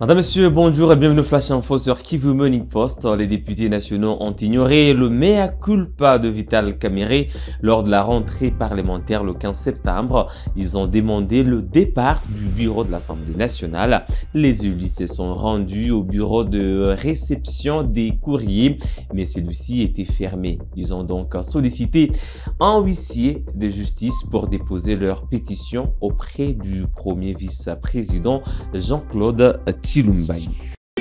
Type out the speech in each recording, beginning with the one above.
Madame, Monsieur, bonjour et bienvenue au Flash Info sur Kivu Morning Post. Les députés nationaux ont ignoré le mea culpa de Vital Kamerhe lors de la rentrée parlementaire le 15 septembre. Ils ont demandé le départ du bureau de l'Assemblée nationale. Les élus se sont rendus au bureau de réception des courriers, mais celui-ci était fermé. Ils ont donc sollicité un huissier de justice pour déposer leur pétition auprès du premier vice-président Jean-Claude Chilumbayi.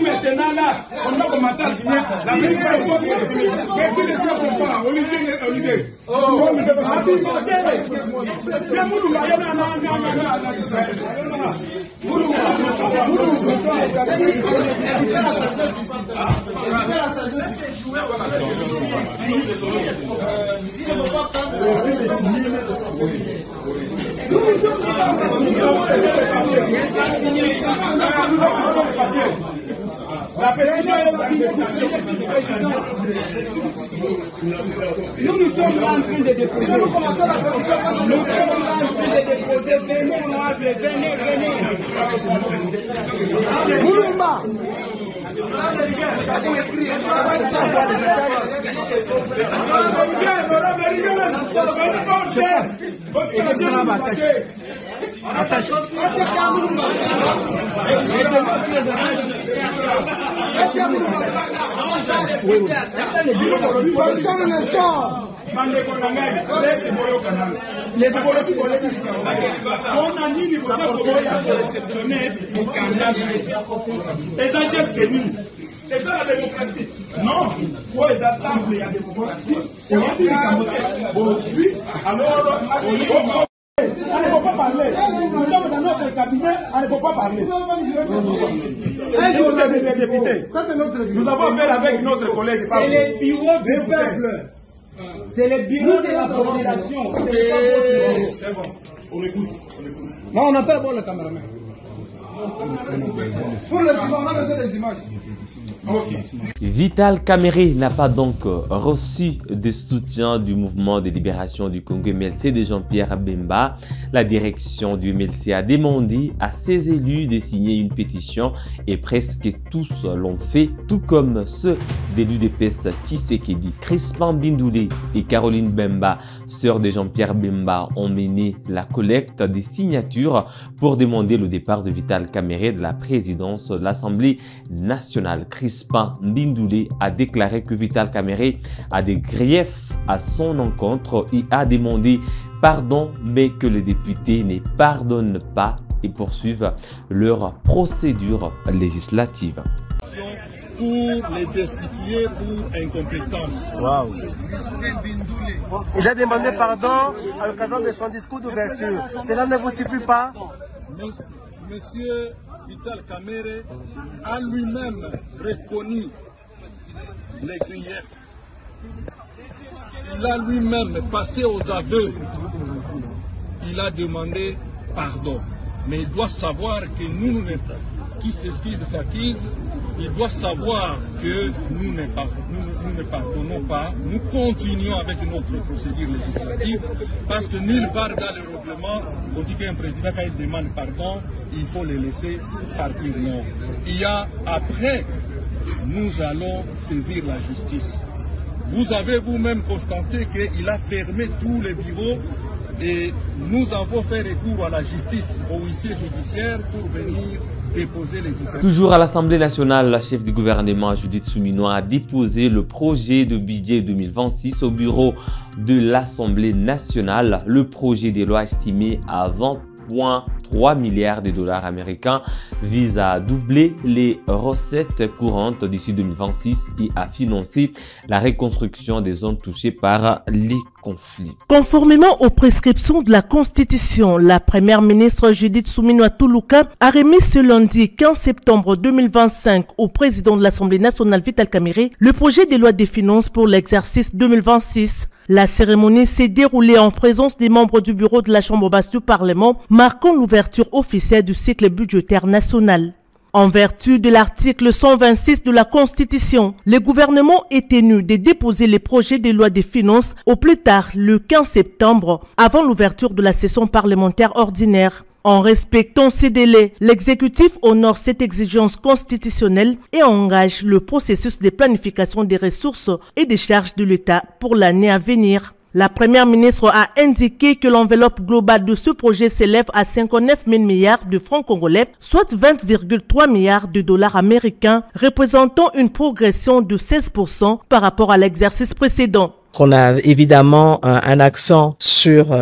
Maintenant là, on a commencé à signer la même chose. Mais qui ne se pas, Olivier. La pétition est nous sommes là en train de déposer. Nous sommes là en train de déposer. C'est ça la démocratie. Non, pour les attentes, il y a la démocratie. On va dire aujourd'hui, alors, on ne faut pas parler. Nous sommes dans notre cabinet, on ne faut pas parler. Nous avons affaire avec notre collègue. C'est les bureaux du peuple. C'est les bureaux de la population. C'est bon. On écoute. Non, on attend d'abord le caméraman. Pour les images, on a besoin des images. Vital Kamerhe n'a pas donc reçu de soutien du mouvement de libération du Congo MLC de Jean-Pierre Bemba. La direction du MLC a demandé à ses élus de signer une pétition et presque tous l'ont fait, tout comme ceux de l'UDPS Tshisekedi. Crispin Bindoulé et Caroline Bemba, sœurs de Jean-Pierre Bemba, ont mené la collecte des signatures pour demander le départ de Vital Kamerhe de la présidence de l'Assemblée nationale. Crispin Bindoulé a déclaré que Vital Kamerhe a des griefs à son encontre et a demandé pardon, mais que les députés ne pardonnent pas et poursuivent leur procédure législative. Pour les destituer pour incompétence. Wow. Il a demandé pardon à l'occasion de son discours d'ouverture. Cela ne vous suffit pas? Monsieur Vital Kamerhe a lui-même reconnu les griefs. Il a lui-même passé aux aveux. Il a demandé pardon. Mais il doit savoir que nous, qui s'excuse s'accuse, il doit savoir que nous ne pardonnons pas. Nous continuons avec notre procédure législative parce que nulle part dans le règlement, on dit qu'un président, quand il demande pardon, il faut le laisser partir. Non. Il y a après, nous allons saisir la justice. Vous avez vous-même constaté qu'il a fermé tous les bureaux et nous avons fait recours à la justice, au huissier judiciaire pour venir déposer les différents. Toujours à l'Assemblée nationale, la chef du gouvernement Judith Suminwa a déposé le projet de budget 2026 au bureau de l'Assemblée nationale. Le projet de loi estimé à 20,3 milliards de dollars américains vise à doubler les recettes courantes d'ici 2026 et à financer la reconstruction des zones touchées par les conflits. Conformément aux prescriptions de la Constitution, la première ministre Judith Suminwa Tuluka a remis ce lundi 15 septembre 2025 au président de l'Assemblée nationale Vital Kamerhe le projet de loi des finances pour l'exercice 2026. La cérémonie s'est déroulée en présence des membres du bureau de la Chambre basse du Parlement, marquant l'ouverture officielle du cycle budgétaire national. En vertu de l'article 126 de la Constitution, le gouvernement est tenu de déposer les projets de loi des finances au plus tard le 15 septembre, avant l'ouverture de la session parlementaire ordinaire. En respectant ces délais, l'exécutif honore cette exigence constitutionnelle et engage le processus de planification des ressources et des charges de l'État pour l'année à venir. La première ministre a indiqué que l'enveloppe globale de ce projet s'élève à 59 000 milliards de francs congolais, soit 20,3 milliards de dollars américains, représentant une progression de 16% par rapport à l'exercice précédent. On a évidemment un accent sur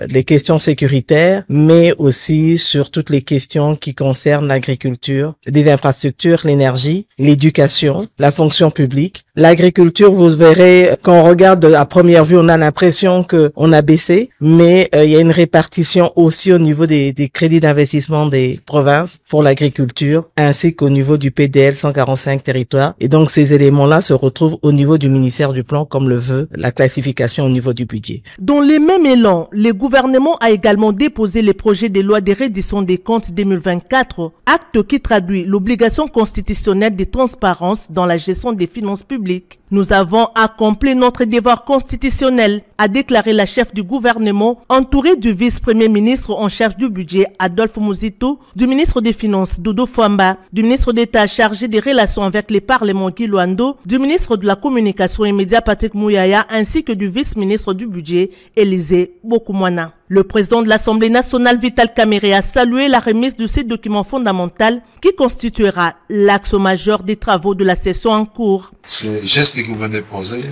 les questions sécuritaires, mais aussi sur toutes les questions qui concernent l'agriculture, les infrastructures, l'énergie, l'éducation, la fonction publique. L'agriculture, vous verrez, quand on regarde à première vue, on a l'impression qu'on a baissé, mais il y a une répartition aussi au niveau des crédits d'investissement des provinces pour l'agriculture, ainsi qu'au niveau du PDL 145 territoires. Et donc ces éléments-là se retrouvent au niveau du ministère du Plan, comme le veut la classification au niveau du budget. Dans le même élan, le gouvernement a également déposé les projets de loi de reddition des comptes 2024, acte qui traduit l'obligation constitutionnelle de transparence dans la gestion des finances publiques. Nous avons accompli notre devoir constitutionnel, a déclaré la chef du gouvernement, entourée du vice-premier ministre en charge du budget Adolphe Muzito, du ministre des Finances Dodo Fwamba, du ministre d'État chargé des relations avec les parlements Guy Luando, du ministre de la Communication et Médias Patrick Mouyaya, ainsi que du vice-ministre du budget Élisée Bokoumwana. Le président de l'Assemblée nationale Vital Kamerhe a salué la remise de ces documents fondamentaux qui constituera l'axe majeur des travaux de la session en cours. Ce geste que vous venez de poser,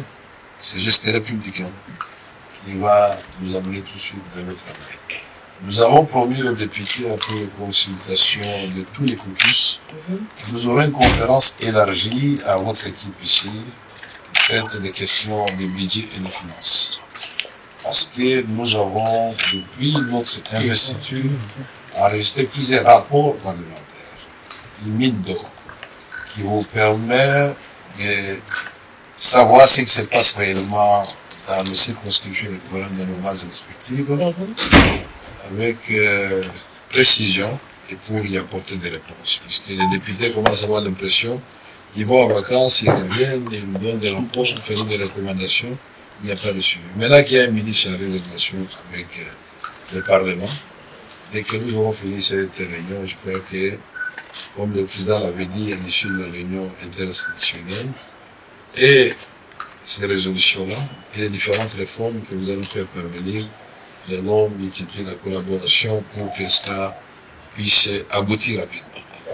ce geste républicain qui va nous amener tout de suite dans le travail. Nous avons promis aux députés après consultation de tous les caucus que nous aurons une conférence élargie à votre équipe ici qui traite des questions de budget et de finances. Parce que nous avons, depuis notre investiture, enregistré plusieurs rapports parlementaires, une mine d'or, qui vous permet de savoir ce qui se passe réellement dans les circonscriptions électorales de nos bases respectives, avec précision et pour y apporter des réponses. Puisque les députés commencent à avoir l'impression, ils vont en vacances, ils reviennent, ils nous donnent des rapports, ils font des recommandations. Il n'y a pas de suivi. Maintenant qu'il y a un ministre chargé des relations avec le Parlement, dès que nous aurons fini cette réunion, je crois que, comme le président l'avait dit à l'issue de la réunion interinstitutionnelle, et ces résolutions-là, et les différentes réformes que nous allons faire parvenir, nous allons multiplier la collaboration pour que cela puisse aboutir rapidement.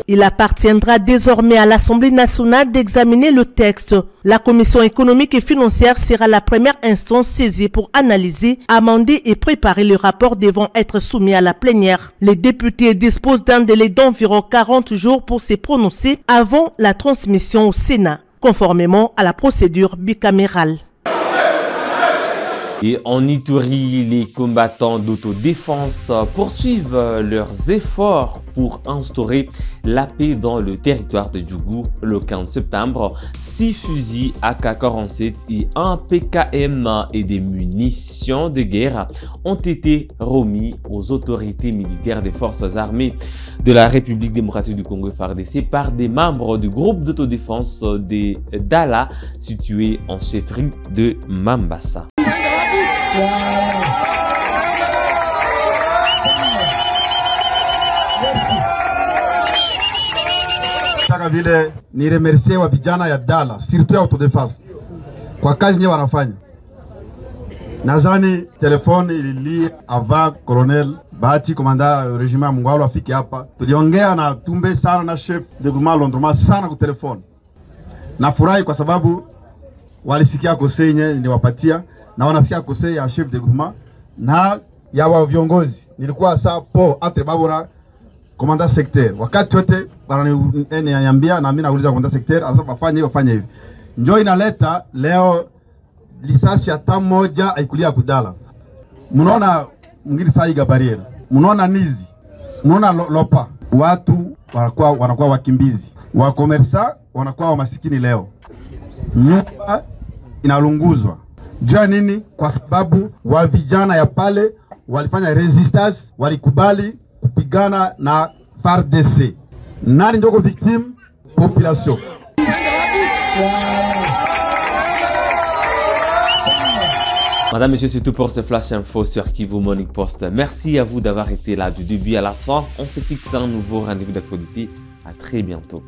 Il appartiendra désormais à l'Assemblée nationale d'examiner le texte. La Commission économique et financière sera la première instance saisie pour analyser, amender et préparer le rapport devant être soumis à la plénière. Les députés disposent d'un délai d'environ 40 jours pour se prononcer avant la transmission au Sénat, conformément à la procédure bicamérale. Et en Ituri, les combattants d'autodéfense poursuivent leurs efforts pour instaurer la paix dans le territoire de Djougou. Le 15 septembre, 6 fusils AK-47 et un PKM et des munitions de guerre ont été remis aux autorités militaires des forces armées de la République démocratique du Congo FARDC par des membres du groupe d'autodéfense des Dala situé en chefferie de Mambasa. Nataka vile ni remercie wa vijana ya Dala, surtout ya autodefense kwa kazi nye wanafanya. Nadhani telefoni ililia ava Colonel Bahati komanda regiment Mungwalo afike hapa. Tuliongea na Tumbe sana na chef de groupement Londroma sana kwa telefoni. Nafurahi kwa sababu walisikia kosei nye niliwapatia na wanasikia kosei ya chef de groupement na ya wa viongozi. Nilikuwa saa po entre Babora komanda secteur. Wakati wote wananiambia na mimi nauliza komanda secteur anasema fanya hivi. Njoo inaleta leo lisasi hata moja haikulia kudala. Mnaona mwingine saa iga bariera. Mnaona nizi. Mnaona lopa. Watu wanakuwa wakimbizi. Wakomersa wanakuwa masikini leo. Nyumba inalunguzwa. Jua nini? Kwa sababu wa vijana ya pale walifanya resistance, walikubali kupigana na FARDC. Nani ndio victim? Population. Madame, Monsieur, c'est tout pour ce Flash Info sur Kivu Morning Post. Merci à vous d'avoir été là du début à la fin. On se fixe un nouveau rendez-vous d'actualité. À très bientôt.